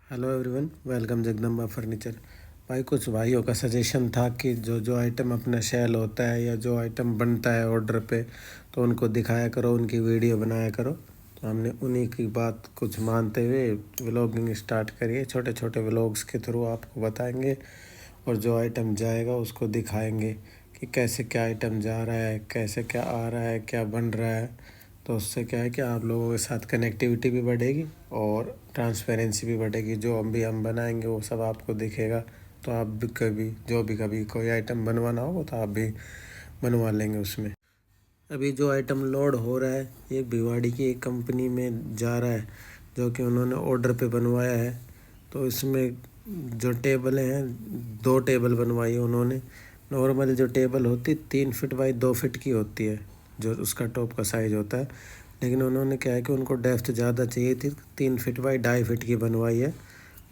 Hello everyone, welcome Jagdamba furniture. भाई कुछ भाइयों का सजेशन था कि जो जो आइटम अपना सेल होता है या जो आइटम बनता है ऑर्डर पे, तो उनको दिखाया करो, उनकी वीडियो बनाया करो। तो हमने उन्हीं की बात कुछ मानते हुए व्लॉगिंग स्टार्ट करिए। छोटे छोटे व्लॉग्स के थ्रू आपको बताएंगे और जो आइटम जाएगा उसको दिखाएंगे कि कैसे क्या आइटम जा रहा है, कैसे क्या आ रहा है, क्या बन रहा है। तो उससे क्या है कि आप लोगों के साथ कनेक्टिविटी भी बढ़ेगी और ट्रांसपेरेंसी भी बढ़ेगी। जो हम बनाएंगे वो सब आपको दिखेगा, तो आप भी कभी कोई आइटम बनवाना होगा तो आप भी बनवा लेंगे उसमें। अभी जो आइटम लोड हो रहा है ये भिवाड़ी की एक कंपनी में जा रहा है, जो कि उन्होंने ऑर्डर पे बनवाया है। तो इसमें जो टेबलें हैं, 2 टेबल बनवाई है उन्होंने। नॉर्मल जो टेबल होती 3 फीट बाई 2 फीट की होती है, जो उसका टॉप का साइज़ होता है। लेकिन उन्होंने क्या है कि उनको डेप्थ ज़्यादा चाहिए थी, 3 फीट बाई 2.5 फीट की बनवाई है।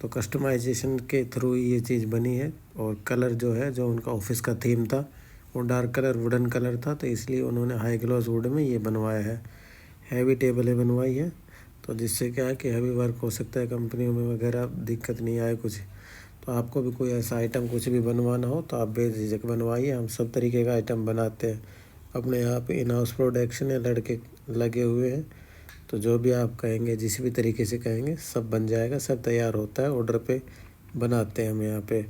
तो कस्टमाइजेशन के थ्रू ये चीज़ बनी है। और कलर जो है, जो उनका ऑफिस का थीम था वो डार्क कलर वुडन कलर था, तो इसलिए उन्होंने हाई ग्लॉस वुड में ये बनवाया है। हैवी टेबलें बनवाई है, तो जिससे क्या है कि हैवी वर्क हो सकता है कंपनियों में वगैरह, दिक्कत नहीं आए कुछ। तो आपको भी कोई ऐसा आइटम कुछ भी बनवाना हो तो आप बेझिझक बनवाइए, हम सब तरीके का आइटम बनाते हैं। अपने यहाँ पे इन हाउस प्रोडक्शन है, लड़के लगे हुए हैं। तो जो भी आप कहेंगे, जिस भी तरीके से कहेंगे सब बन जाएगा, सब तैयार होता है, ऑर्डर पे बनाते हैं हम यहाँ पे।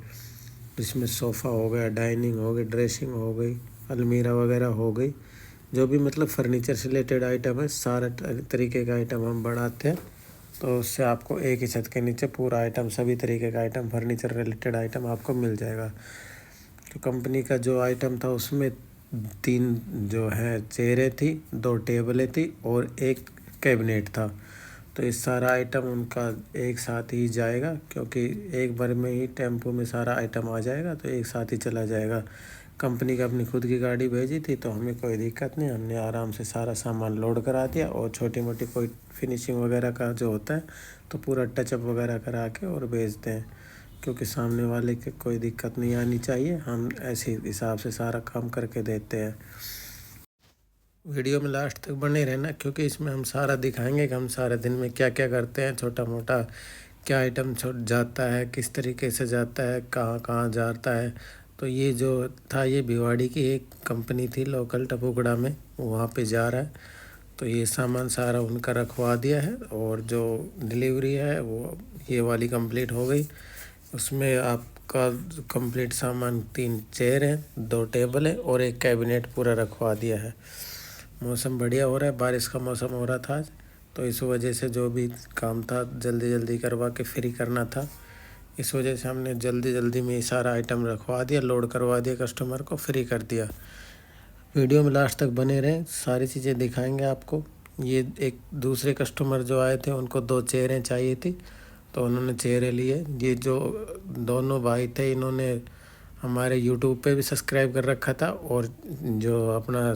इसमें सोफ़ा हो गया, डाइनिंग हो गई, ड्रेसिंग हो गई, अलमीरा वगैरह हो गई, जो भी मतलब फर्नीचर से रिलेटेड आइटम है, सारा तरीके का आइटम हम बनाते हैं। तो उससे आपको एक ही छत के नीचे पूरा आइटम, सभी तरीके का आइटम, फर्नीचर रिलेटेड आइटम आपको मिल जाएगा। तो कंपनी का जो आइटम था उसमें 3 जो है चेयरें थी, 2 टेबलें थी और 1 कैबिनेट था। तो इस सारा आइटम उनका एक साथ ही जाएगा, क्योंकि एक बार में ही टेम्पो में सारा आइटम आ जाएगा, तो एक साथ ही चला जाएगा। कंपनी का अपनी खुद की गाड़ी भेजी थी, तो हमें कोई दिक्कत नहीं, हमने आराम से सारा सामान लोड करा दिया। और छोटी मोटी कोई फिनिशिंग वगैरह का जो होता है तो पूरा टचअप वगैरह करा के और भेजते हैं, क्योंकि सामने वाले के कोई दिक्कत नहीं आनी चाहिए। हम ऐसे हिसाब से सारा काम करके देते हैं। वीडियो में लास्ट तक बने रहना, क्योंकि इसमें हम सारा दिखाएंगे कि हम सारे दिन में क्या क्या करते हैं, छोटा मोटा क्या आइटम छोड़ जाता है, किस तरीके से जाता है, कहाँ कहाँ जाता है। तो ये जो था, ये भिवाड़ी की एक कंपनी थी लोकल टपुकड़ा में, वहाँ पे जा रहा है। तो ये सामान सारा उनका रखवा दिया है और जो डिलीवरी है वो ये वाली कंप्लीट हो गई। उसमें आपका कंप्लीट सामान 3 चेयर हैं, 2 टेबल है और 1 कैबिनेट पूरा रखवा दिया है। मौसम बढ़िया हो रहा है, बारिश का मौसम हो रहा था आज, तो इस वजह से जो भी काम था जल्दी जल्दी करवा के फ्री करना था। इस वजह से हमने जल्दी जल्दी में ये सारा आइटम रखवा दिया, लोड करवा दिया, कस्टमर को फ्री कर दिया। वीडियो में लास्ट तक बने रहें, सारी चीज़ें दिखाएंगे आपको। ये एक दूसरे कस्टमर जो आए थे उनको 2 चेयरें चाहिए थी, तो उन्होंने चेयरें लिए। ये जो दोनों भाई थे, इन्होंने हमारे यूट्यूब पे भी सब्सक्राइब कर रखा था और जो अपना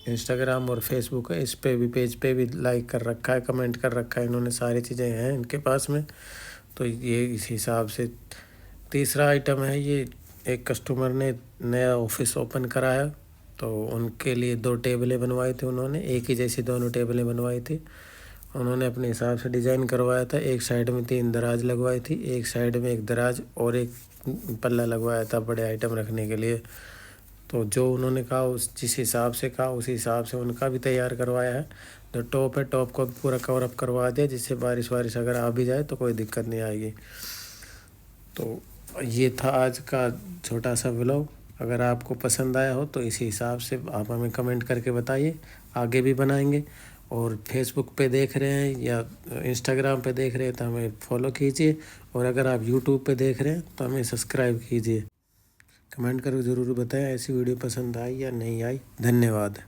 इंस्टाग्राम और फेसबुक है इस पे भी, पेज पे भी लाइक कर रखा है, कमेंट कर रखा है इन्होंने, सारी चीज़ें हैं इनके पास में। तो ये इस हिसाब से तीसरा आइटम है ये। एक कस्टमर ने नया ऑफिस ओपन कराया, तो उनके लिए 2 टेबलें बनवाई थी उन्होंने, एक ही जैसी दोनों टेबलें बनवाई थी। उन्होंने अपने हिसाब से डिज़ाइन करवाया था। एक साइड में 3 दराज लगवाई थी, एक साइड में 1 दराज और 1 पल्ला लगवाया था बड़े आइटम रखने के लिए। तो जो उन्होंने कहा, उस जिस हिसाब से कहा उसी हिसाब से उनका भी तैयार करवाया है। जो टॉप है, टॉप को भी पूरा कवर अप करवा दिया, जिससे बारिश वारिश अगर आ भी जाए तो कोई दिक्कत नहीं आएगी। तो ये था आज का छोटा सा व्लॉग। अगर आपको पसंद आया हो तो इसी हिसाब से आप हमें कमेंट करके बताइए, आगे भी बनाएंगे। और फेसबुक पे देख रहे हैं या इंस्टाग्राम पे देख रहे हैं तो हमें फॉलो कीजिए, और अगर आप यूट्यूब पे देख रहे हैं तो हमें सब्सक्राइब कीजिए। कमेंट करके ज़रूर बताएं ऐसी वीडियो पसंद आई या नहीं आई। धन्यवाद।